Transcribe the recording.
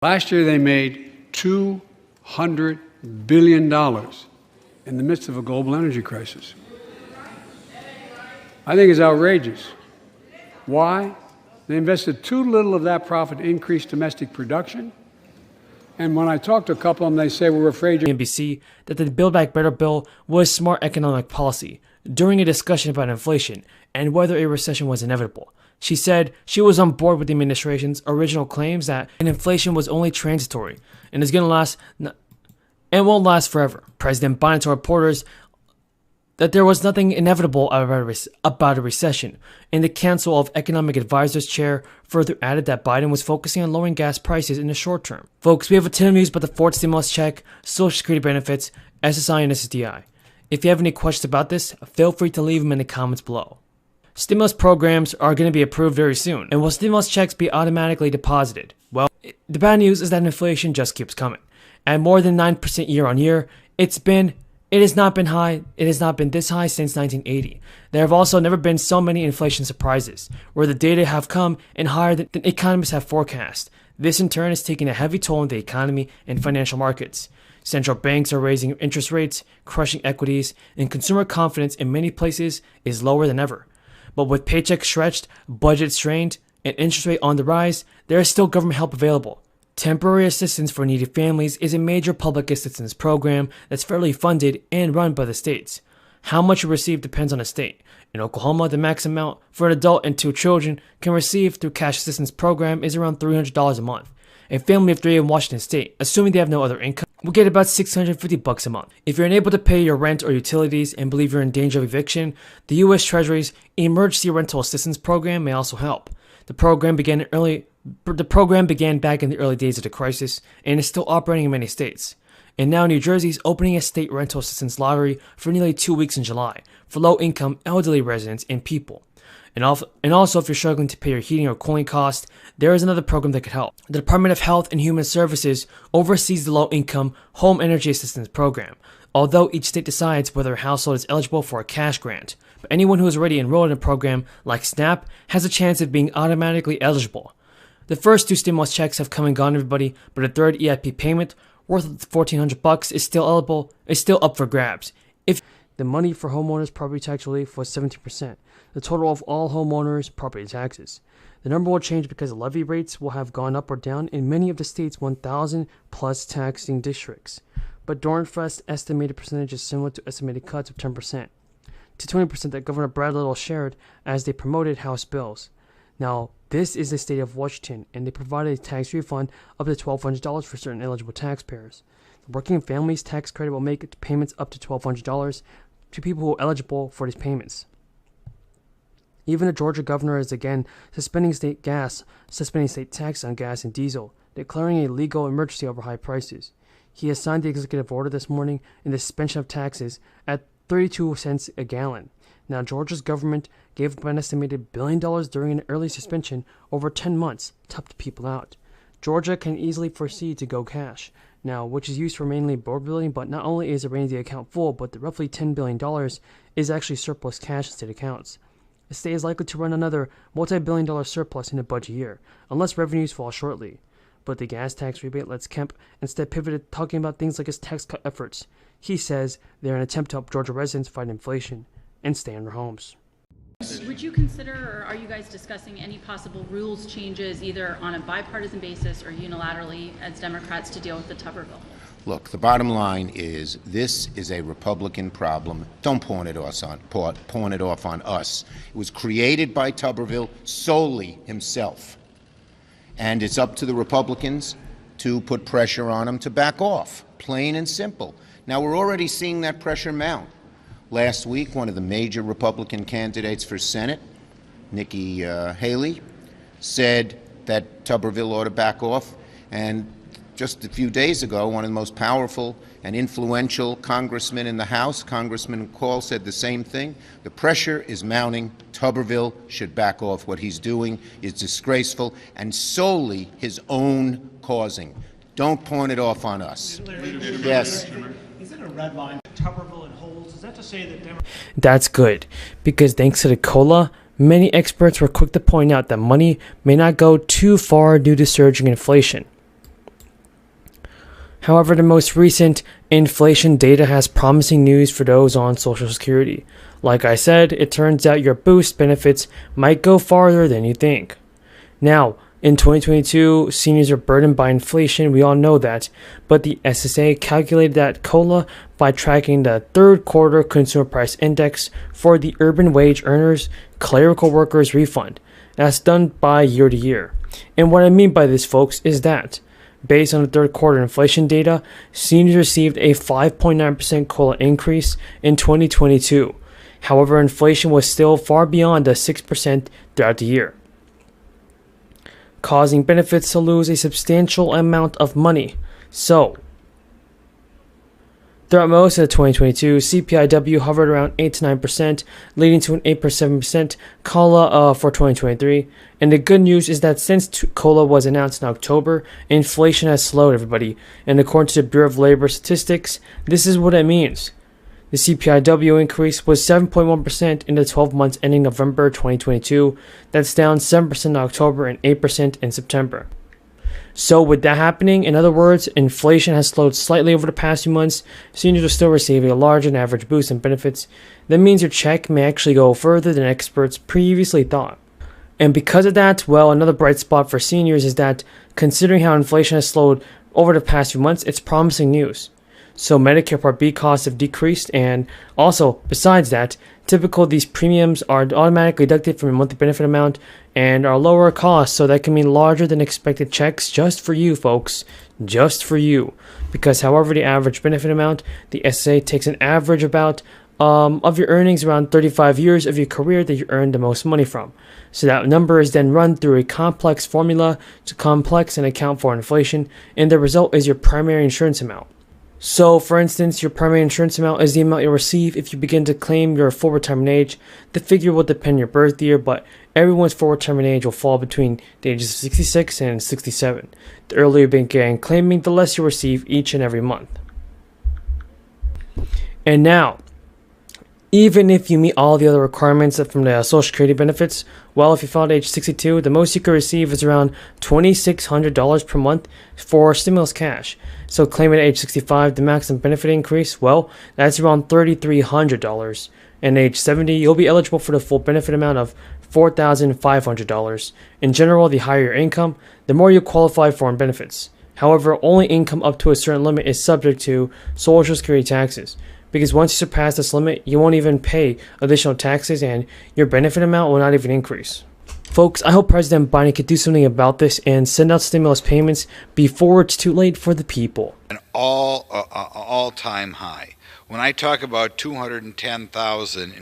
Last year, they made $200 billion in the midst of a global energy crisis. I think it's outrageous. Why? They invested too little of that profit to increase domestic production. And when I talk to a couple of them, they say we're afraid. NBC that the Build Back Better bill was smart economic policy during a discussion about inflation and whether a recession was inevitable. She said she was on board with the administration's original claims that inflation was only transitory and is going to last and won't last forever. President Biden told reporters that there was nothing inevitable about a recession, and the Council of Economic Advisors chair further added that Biden was focusing on lowering gas prices in the short term. Folks, we have a ton of news about the fourth stimulus check, Social Security benefits, SSI, and SSDI. If you have any questions about this, feel free to leave them in the comments below. Stimulus programs are going to be approved very soon, and will stimulus checks be automatically deposited? Well, the bad news is that inflation just keeps coming. At more than 9% year on year, it has not been this high since 1980. There have also never been so many inflation surprises, where the data have come in higher than economists have forecast. This in turn is taking a heavy toll on the economy and financial markets. Central banks are raising interest rates, crushing equities, and consumer confidence in many places is lower than ever. But with paychecks stretched, budgets strained, and interest rate on the rise, there is still government help available. Temporary assistance for needy families is a major public assistance program that's federally funded and run by the states. How much you receive depends on the state. In Oklahoma, the max amount for an adult and 2 children can receive through cash assistance program is around $300 a month. A family of 3 in Washington state, assuming they have no other income, will get about $650 a month. If you're unable to pay your rent or utilities and believe you're in danger of eviction, the U.S. Treasury's Emergency Rental Assistance Program may also help. The program began back in the early days of the crisis and is still operating in many states. And now New Jersey is opening a state rental assistance lottery for nearly 2 weeks in July for low-income elderly residents and people. And also, if you're struggling to pay your heating or cooling costs, there is another program that could help. The Department of Health and Human Services oversees the Low-Income Home Energy Assistance Program, although each state decides whether a household is eligible for a cash grant. But anyone who is already enrolled in a program like SNAP has a chance of being automatically eligible. The first 2 stimulus checks have come and gone, everybody, but a third EIP payment worth $1,400 is still up for grabs. If the money for homeowners property tax relief was 17%, the total of all homeowners property taxes. The number will change because the levy rates will have gone up or down in many of the state's 1,000 plus taxing districts. But Dornfest's estimated percentage is similar to estimated cuts of 10% to 20% that Governor Brad Little shared as they promoted House bills. Now, this is the state of Washington, and they provided a tax refund up to $1,200 for certain eligible taxpayers. The Working Families Tax Credit will make payments up to $1,200 to people who are eligible for these payments. Even the Georgia governor is again suspending state tax on gas and diesel, declaring a legal emergency over high prices. He has signed the executive order this morning in the suspension of taxes at 32 cents a gallon. Now, Georgia's government gave up an estimated $1 billion during an early suspension over 10 months to help the people out. Georgia can easily proceed to go cash now, which is used for mainly board building, but not only is the rainy day account full, but the roughly $10 billion is actually surplus cash in state accounts. The state is likely to run another multi-billion-dollar surplus in a budget year, unless revenues fall shortly. But the gas tax rebate lets Kemp instead pivot talking about things like his tax cut efforts. He says they're an attempt to help Georgia residents fight inflation and stay in their homes. Would you consider, or are you guys discussing any possible rules changes either on a bipartisan basis or unilaterally as Democrats to deal with the Tuberville? Look, the bottom line is this is a Republican problem. Don't pawn it off on us. It was created by Tuberville solely himself. And it's up to the Republicans to put pressure on him to back off, plain and simple. Now, we're already seeing that pressure mount. Last week, one of the major Republican candidates for Senate, Nikki Haley, said that Tuberville ought to back off. And just a few days ago, one of the most powerful and influential congressmen in the House, Congressman Call, said the same thing. The pressure is mounting. Tuberville should back off. What he's doing is disgraceful and solely his own causing. Don't pawn it off on us. Yes. Is it a red line? Tuberville and holds. Is that to say that That's good, because thanks to the COLA, many experts were quick to point out that money may not go too far due to surging inflation. However, the most recent inflation data has promising news for those on Social Security. Like I said, it turns out your boost benefits might go farther than you think. Now, in 2022, seniors are burdened by inflation, we all know that, but the SSA calculated that COLA by tracking the third quarter consumer price index for the urban wage earners clerical workers refund. That's done by year to year. And what I mean by this, folks, is that based on the third quarter inflation data, seniors received a 5.9% COLA increase in 2022. However, inflation was still far beyond the 6% throughout the year, causing benefits to lose a substantial amount of money. So, throughout most of 2022, CPIW hovered around 8 to 9%, leading to an 8.7% COLA for 2023. And the good news is that since COLA was announced in October, inflation has slowed, everybody. And according to the Bureau of Labor Statistics, this is what it means. The CPIW increase was 7.1% in the 12 months ending November 2022. That's down 7% in October and 8% in September. So with that happening, in other words, inflation has slowed slightly over the past few months. Seniors will still receive a larger than average boost in benefits. That means your check may actually go further than experts previously thought. And because of that, well, another bright spot for seniors is that considering how inflation has slowed over the past few months, it's promising news. So Medicare Part B costs have decreased, and also, besides that, typical these premiums are automatically deducted from your monthly benefit amount and are lower cost, so that can mean larger than expected checks just for you, folks, just for you. Because however the average benefit amount, the SSA takes an average about of your earnings around 35 years of your career that you earned the most money from. So that number is then run through a complex formula to complex and account for inflation, and the result is your primary insurance amount. So, for instance, your primary insurance amount is the amount you'll receive if you begin to claim your full retirement age. The figure will depend on your birth year, but everyone's full retirement age will fall between the ages of 66 and 67. The earlier you begin claiming, the less you'll receive each and every month. And now, even if you meet all the other requirements from the Social Security benefits, well, if you fall at age 62, the most you could receive is around $2,600 per month for stimulus cash. So claiming at age 65, the maximum benefit increase, well, that's around $3,300. And at age 70, you'll be eligible for the full benefit amount of $4,500. In general, the higher your income, the more you qualify for in benefits. However, only income up to a certain limit is subject to Social Security taxes, because once you surpass this limit, you won't even pay additional taxes and your benefit amount will not even increase. Folks, I hope President Biden could do something about this and send out stimulus payments before it's too late for the people. An all-time high. When I talk about 210,000